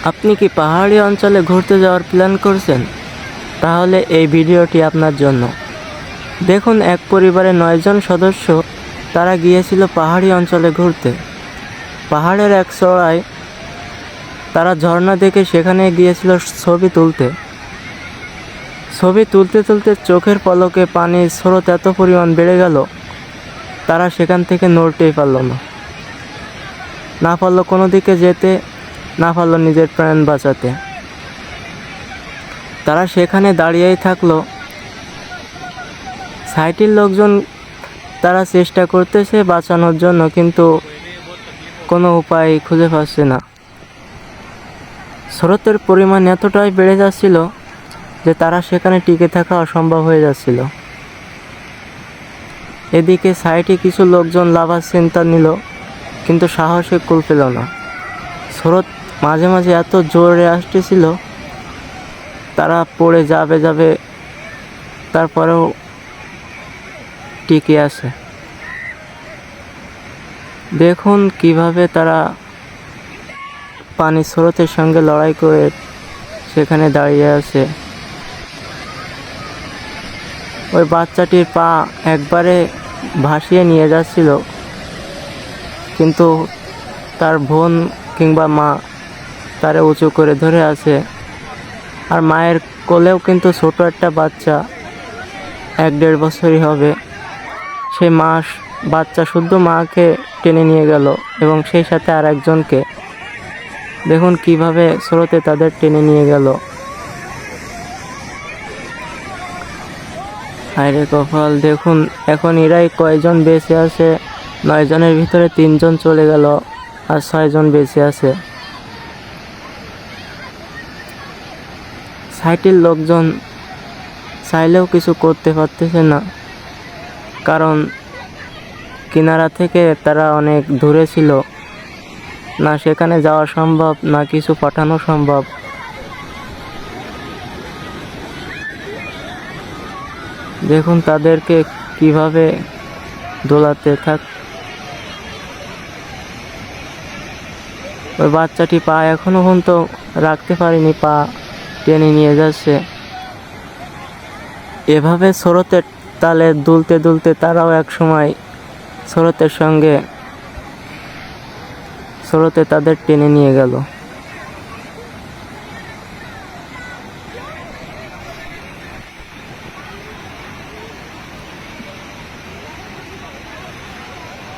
আপনি কি পাহাড়ি অঞ্চলে ঘুরতে যাওয়ার প্ল্যান করছেন? তাহলে এই ভিডিওটি আপনার জন্য। দেখুন, এক পরিবারের 9 জন সদস্য তারা গিয়েছিল পাহাড়ি অঞ্চলে ঘুরতে। পাহাড়ের এক চড়ায় তারা ঝর্ণা দেখে সেখানে গিয়েছিল ছবি তুলতে। ছবি তুলতে তুলতে চোখের পলকে পানির স্রোত এত পরিমাণ বেড়ে গেল, তারা সেখান থেকে নড়তেই পারল না পারলো কোনো দিকে যেতে, না পারলো নিজের প্রাণ বাঁচাতে। তারা সেখানে দাঁড়িয়েই থাকলো। সাইটের লোকজন তারা চেষ্টা করতেছে বাঁচানোর জন্য, কিন্তু কোনো উপায় খুঁজে পাচ্ছে না। স্রোতের পরিমাণ এতটাই বেড়ে যাচ্ছিল যে তারা সেখানে টিকে থাকা অসম্ভব হয়ে যাচ্ছিল। এদিকে সাইটে কিছু লোকজন লাভার চিন্তা নিল, কিন্তু সাহসে কুল পেল না। স্রোত মাঝে মাঝে এত জোরে আসতেছিল, তারা পড়ে যাবে, তারপরেও টিকে আছে। দেখুন কিভাবে তারা পানির স্রোতের সঙ্গে লড়াই করে সেখানে দাঁড়িয়ে আছে। ওই বাচ্চাটির পা একবারে ভাসিয়ে নিয়ে যাচ্ছিল, কিন্তু তার বোন কিংবা মা তারে উঁচু করে ধরে আছে। আর মায়ের কোলেও কিন্তু ছোট একটা বাচ্চা, 1-1.5 বছরই হবে। সেই বাচ্চা শুদ্ধ মাকে টেনে নিয়ে গেল এবং সেই সাথে আর একজনকে। দেখুন কিভাবে স্রোতে তাদের টেনে নিয়ে গেল। হায়রে কপাল! দেখুন এখন এরাই কয়জন বেঁচে আছে। 9 জনের ভিতরে 3 জন চলে গেল, আর 6 জন বেঁচে আছে। সাইটের লোকজন চাইলেও কিছু করতে পারতেছে না, কারণ কিনারা থেকে তারা অনেক দূরে ছিল। না সেখানে যাওয়া সম্ভব, না কিছু পাঠানো সম্ভব। দেখুন তাদেরকে কিভাবে দোলাতে ওই বাচ্চাটি পা এখনো পর্যন্ত রাখতে পারেনি, পা টেনে নিয়ে যাচ্ছে। এভাবে স্রোতের তালে দুলতে দুলতে তারাও এক সময় স্রোতের সঙ্গে স্রোতে তাদের টেনে নিয়ে গেল।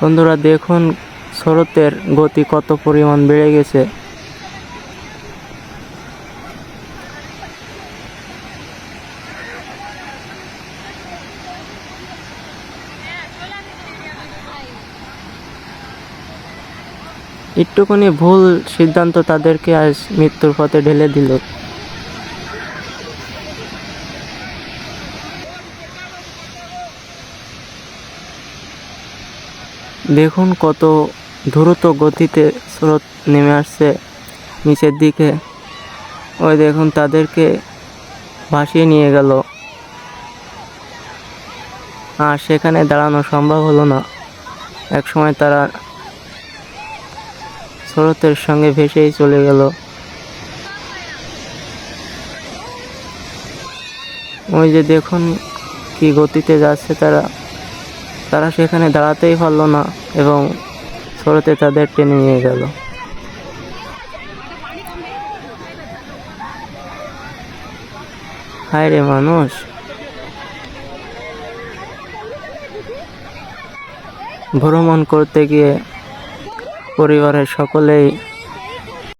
বন্ধুরা দেখুন স্রোতের গতি কত পরিমাণ বেড়ে গেছে। একটুখানি ভুল সিদ্ধান্ত তাদেরকে আজ মৃত্যুর পথে ঢেলে দিল। দেখুন কত দ্রুত গতিতে স্রোত নেমে আসছে নিচের দিকে। ওই দেখুন তাদেরকে ভাসিয়ে নিয়ে গেল, আর সেখানে দাঁড়ানো সম্ভব হলো না। এক সময় তারা স্রোতের সঙ্গে ভেসেই চলে গেল। ওই যে দেখুন কি গতিতে যাচ্ছে তারা সেখানে দাঁড়াতেই পারলো না এবং স্রোতে তাদের টেনে নিয়ে গেল। হায় রে মানুষ! ভ্রমণ করতে গিয়ে পরিবারের সকলেই